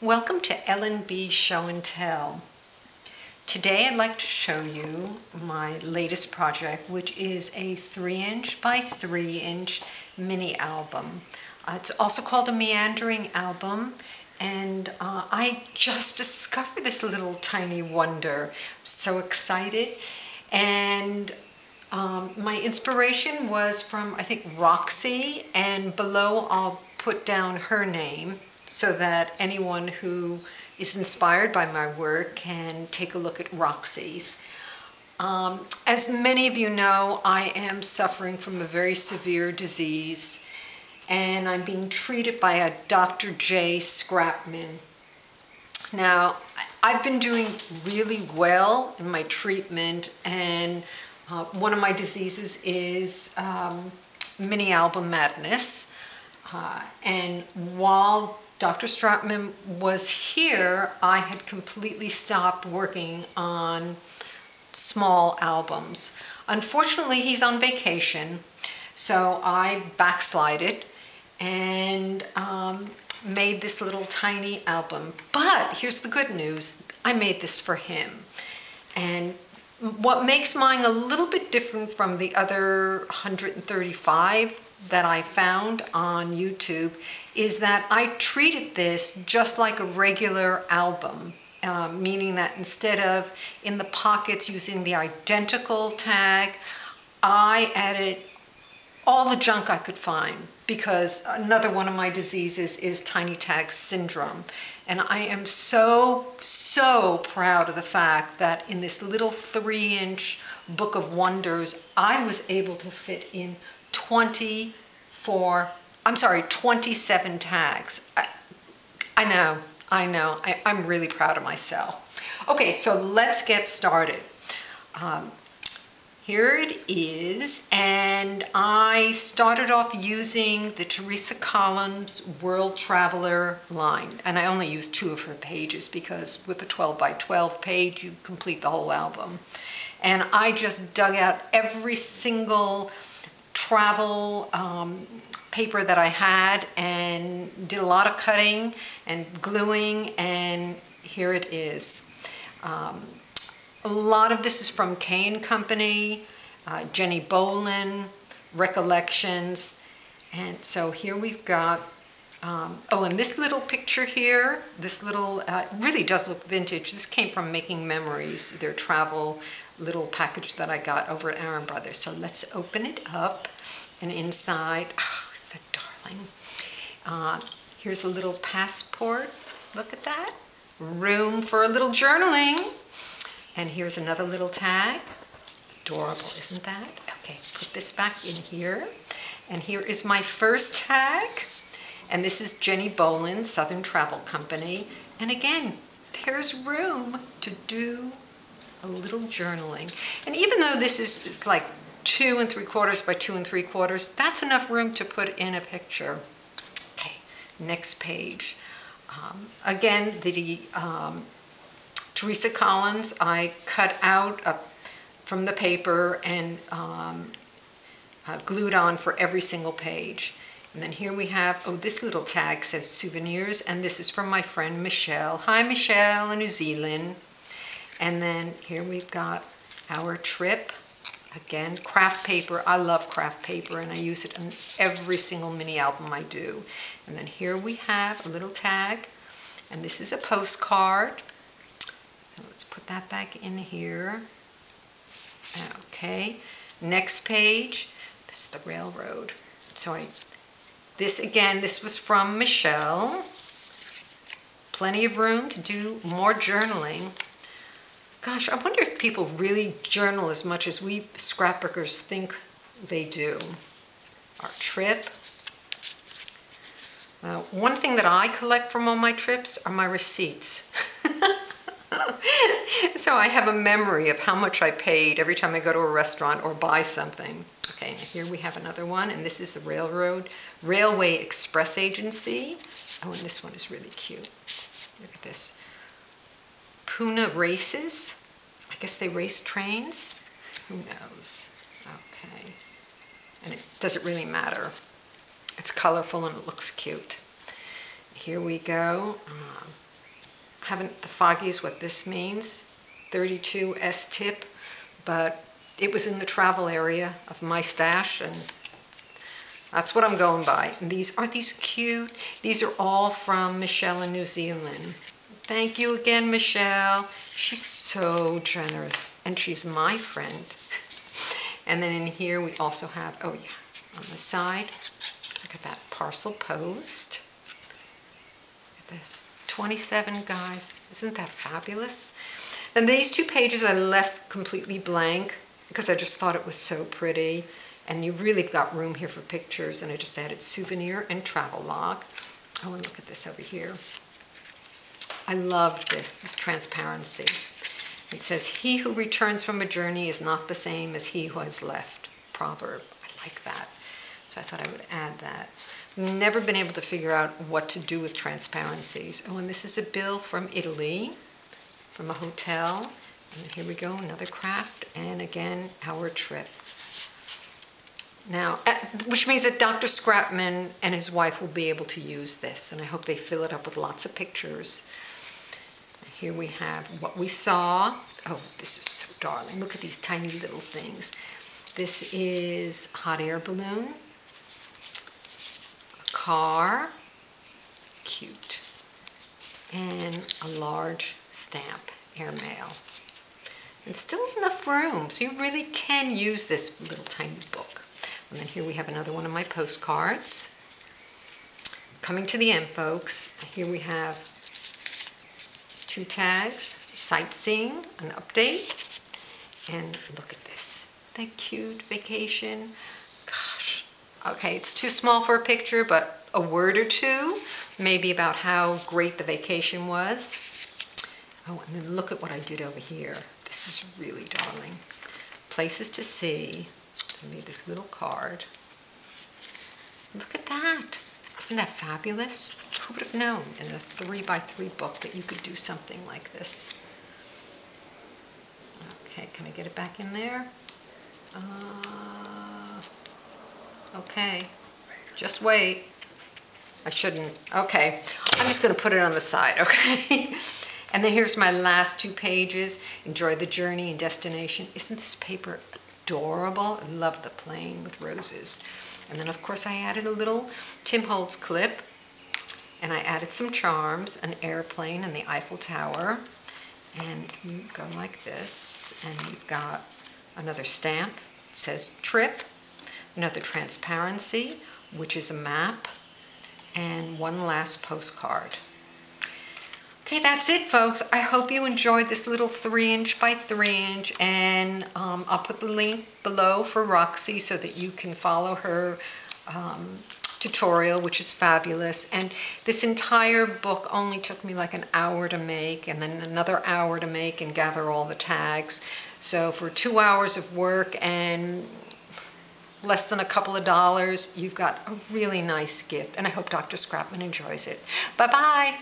Welcome to L&B Show and Tell. Today I'd like to show you my latest project, which is a 3" by 3" mini album. It's also called a Meandering album, and I just discovered this little tiny wonder. I'm so excited. And my inspiration was from, I think, Roxy, and below I'll put down her name so that anyone who is inspired by my work can take a look at Roxy's. As many of you know, I am suffering from a very severe disease, and I'm being treated by a Dr. J. Scrapman. Now, I've been doing really well in my treatment, and one of my diseases is mini album madness. And while Dr. Scrapman was here, I had completely stopped working on small albums. Unfortunately, he's on vacation, so I backslided and made this little tiny album. But here's the good news. I made this for him. And what makes mine a little bit different from the other 135 that I found on YouTube is that I treated this just like a regular album, meaning that instead of in the pockets using the identical tag, I added all the junk I could find, because another one of my diseases is tiny tag syndrome. And I am so proud of the fact that in this little 3" book of wonders, I was able to fit in 27 tags. I know, I'm really proud of myself. Okay, so let's get started. Here it is, and I started off using the Teresa Collins World Traveler line, and I only used 2 of her pages because with a 12 by 12 page, you complete the whole album. And I just dug out every single travel paper that I had and did a lot of cutting and gluing, and here it is. A lot of this is from K & Company, Jenny Bolin, Recollections, and so here we've got, oh, and this little picture here, this little, really does look vintage. This came from Making Memories, their travel little package that I got over at Aaron Brothers. So let's open it up, and inside, oh, is that darling? Here's a little passport. Look at that. Room for a little journaling. And here's another little tag. Adorable, isn't that? Okay, put this back in here. And here is my first tag. And this is Jenny Bolin, Southern Travel Company. And again, there's room to do a little journaling. And even though this is, it's like 2 3/4 by 2 3/4, that's enough room to put in a picture. Okay, next page. Again, the Teresa Collins, I cut out from the paper and glued on for every single page. And then here we have, oh, this little tag says souvenirs, and this is from my friend Michelle. Hi, Michelle in New Zealand. And then here we've got our trip. Again, craft paper. I love craft paper, and I use it on every single mini album I do. And then here we have a little tag, and this is a postcard. So let's put that back in here. Okay, next page. This is the railroad. So this was from Michelle. Plenty of room to do more journaling. Gosh, I wonder if people really journal as much as we scrapbookers think they do. Our trip. One thing that I collect from all my trips are my receipts. So I have a memory of how much I paid every time I go to a restaurant or buy something. Okay, and here we have another one, and this is the Railway Express Agency. Oh, and this one is really cute. Look at this. Puna races. I guess they race trains. Who knows? Okay. And it doesn't really matter. It's colorful and it looks cute. Here we go. haven't the foggiest what this means, 32 S tip, but it was in the travel area of my stash, and that's what I'm going by. And aren't these cute? These are all from Michelle in New Zealand. Thank you again, Michelle. She's so generous, and she's my friend. And then in here we also have, oh yeah, on the side, look at that parcel post. Look at this, 27 guys. Isn't that fabulous? And these 2 pages I left completely blank because I just thought it was so pretty. And you really got room here for pictures, and I just added souvenir and travel log. Oh, and look at this over here. I love this transparency. It says, he who returns from a journey is not the same as he who has left. Proverb. I like that. So I thought I would add that. Never been able to figure out what to do with transparencies. Oh, and this is a bill from Italy, from a hotel. And here we go, another craft, and again, our trip. Now, which means that Dr. Scrapman and his wife will be able to use this, and I hope they fill it up with lots of pictures. Here we have what we saw. Oh, this is so darling. Look at these tiny little things. This is hot air balloon, a car, cute, and a large stamp, airmail. And still enough room, so you really can use this little tiny book. And then here we have another one of my postcards. Coming to the end, folks, here we have 2 tags, sightseeing, an update, and look at this. Isn't that cute? Vacation. Gosh. Okay, it's too small for a picture, but a word or two, maybe about how great the vacation was. Oh, and then look at what I did over here. This is really darling. Places to see. I made this little card. Look at that. Isn't that fabulous? Who would have known in a 3x3 book that you could do something like this? Okay, can I get it back in there? Okay, just wait. I shouldn't. Okay, I'm just going to put it on the side, okay? And then here's my last 2 pages. Enjoy the journey and destination. Isn't this paper adorable? I love the plane with roses. And then of course I added a little Tim Holtz clip, and I added some charms, an airplane and the Eiffel Tower. And you go like this, and you've got another stamp. It says trip, another transparency, which is a map, and one last postcard. Okay, that's it, folks. I hope you enjoyed this little 3" by 3", and I'll put the link below for Roxy so that you can follow her tutorial, which is fabulous. And this entire book only took me like an hour to make, and then another hour to make and gather all the tags. So for 2 hours of work and less than a couple of dollars, you've got a really nice gift, and I hope Dr. Scrapman enjoys it. Bye-bye.